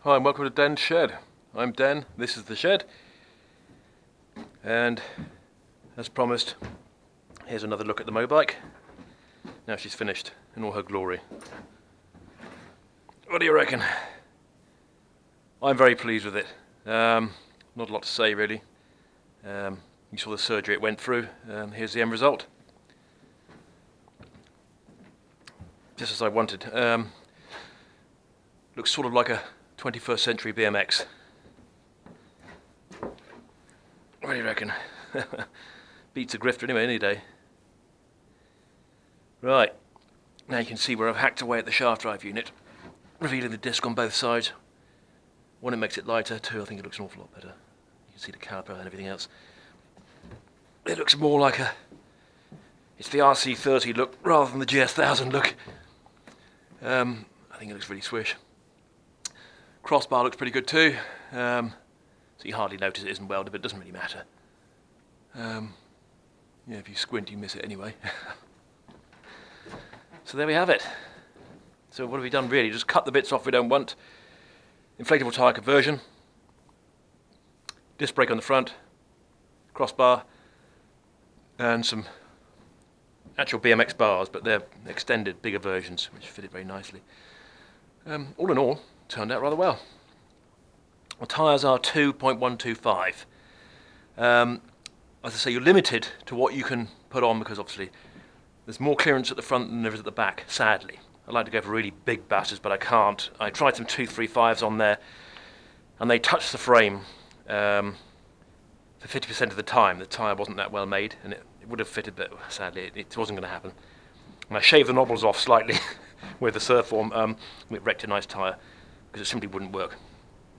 Hi and welcome to Den's Shed. I'm Den, this is the shed, and as promised, here's another look at the Mobike. Now she's finished in all her glory. What do you reckon? I'm very pleased with it. Not a lot to say really. You saw the surgery it went through, here's the end result. Just as I wanted. Looks sort of like a 21st century BMX. What do you reckon? Beats a grifter anyway, any day. Right, now you can see where I've hacked away at the shaft drive unit, revealing the disc on both sides. One, it makes it lighter. Two, I think it looks an awful lot better. You can see the caliper and everything else. It looks more like it's the RC30 look rather than the GS1000 look. I think it looks really swish. Crossbar looks pretty good too, so you hardly notice it isn't welded, but it doesn't really matter. Yeah, if you squint you miss it anyway. So there we have it. So what have we done really? Just cut the bits off we don't want. Inflatable tyre conversion, disc brake on the front, crossbar, and some actual BMX bars, but they're extended, bigger versions, which fit it very nicely. All in all, turned out rather well. The tyres are 2.125. As I say, you're limited to what you can put on because obviously there's more clearance at the front than there is at the back, sadly. I'd like to go for really big batters, but I can't. I tried some 235s on there, and they touched the frame for 50% of the time. The tyre wasn't that well made, and it would have fitted, but sadly it wasn't going to happen. And I shaved the knobbles off slightly with the Surform, it wrecked a nice tyre, because it simply wouldn't work.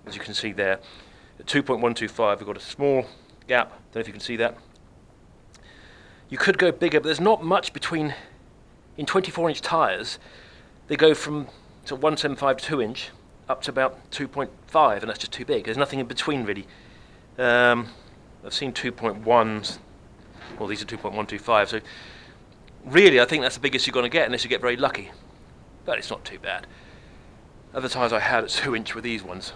As you can see there, at 2.125 we've got a small gap, don't know if you can see that. You could go bigger, but there's not much between, in 24-inch tyres, they go from 1.75 to 2-inch up to about 2.5, and that's just too big. There's nothing in between really. I've seen 2.1s, well these are 2.125, so really I think that's the biggest you're going to get unless you get very lucky. But it's not too bad. Other tyres I had at 2-inch were these ones.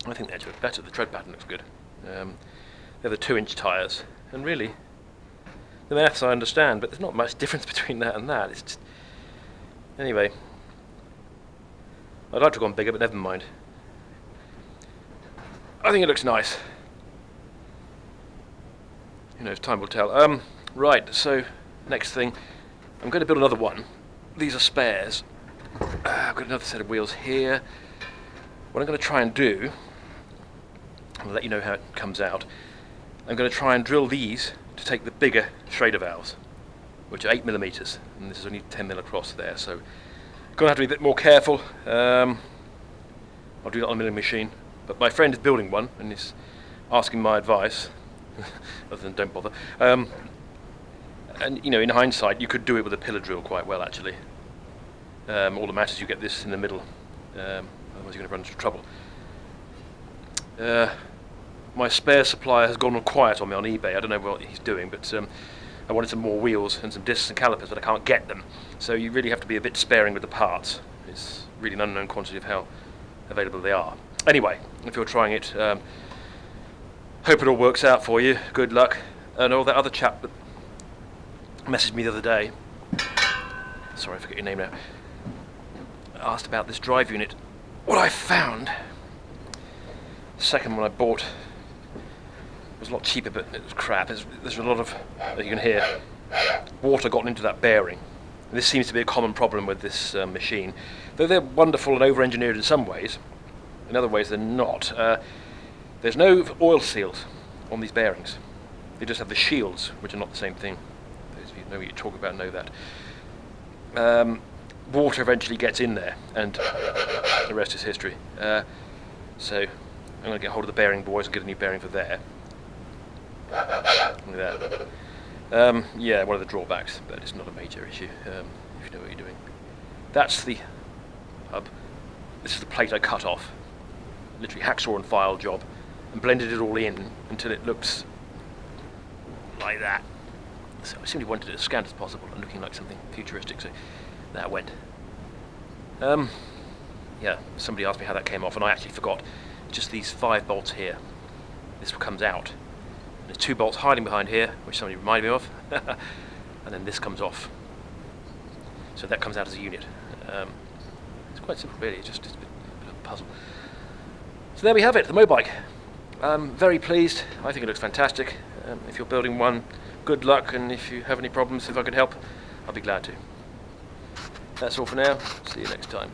I think they actually look better, the tread pattern looks good. They're the 2-inch tyres, and really, the maths I understand, but there's not much difference between that and that. It's just... Anyway, I'd like to have gone bigger, but never mind. I think it looks nice. Who knows, time will tell. Right, so, next thing, I'm going to build another one. These are spares. I've got another set of wheels here. What I'm going to try and do, I'll let you know how it comes out. I'm going to try and drill these to take the bigger Schrader valves, which are 8mm, and this is only 10mm across there, so I'm going to have to be a bit more careful. I'll do that on a milling machine, but my friend is building one and he's asking my advice, other than don't bother. And you know, in hindsight, you could do it with a pillar drill quite well actually. All that matters is you get this in the middle, otherwise you're going to run into trouble. My spare supplier has gone quiet on me on eBay. I don't know what he's doing, but I wanted some more wheels and some discs and calipers, but I can't get them. So you really have to be a bit sparing with the parts. It's really an unknown quantity of how available they are. Anyway, if you're trying it, hope it all works out for you. Good luck. And all that other chap that messaged me the other day, sorry I forget your name now, asked about this drive unit. What I found, the second one I bought was a lot cheaper, but it was crap. There's a lot of, as you can hear, water gotten into that bearing. And this seems to be a common problem with this machine. Though they're wonderful and over-engineered in some ways, in other ways they're not. There's no oil seals on these bearings. They just have the shields, which are not the same thing. Those of you who know what you're talking about know that. Water eventually gets in there, and the rest is history. So I'm going to get hold of the bearing boys and get a new bearing for there. Look at that. Yeah, one of the drawbacks, but it's not a major issue if you know what you're doing. That's the hub. This is the plate I cut off. Literally hacksaw and file job, and blended it all in until it looks like that. So I simply wanted it as scant as possible and looking like something futuristic, so that went. yeah, somebody asked me how that came off, and I actually forgot. Just these 5 bolts here. This comes out. There's 2 bolts hiding behind here, which somebody reminded me of, and then this comes off. So that comes out as a unit. It's quite simple, really. It's just a bit of a puzzle. So there we have it, the Mobike. I'm very pleased. I think it looks fantastic. If you're building one, good luck, and if you have any problems, if I could help, I'll be glad to. That's all for now. See you next time.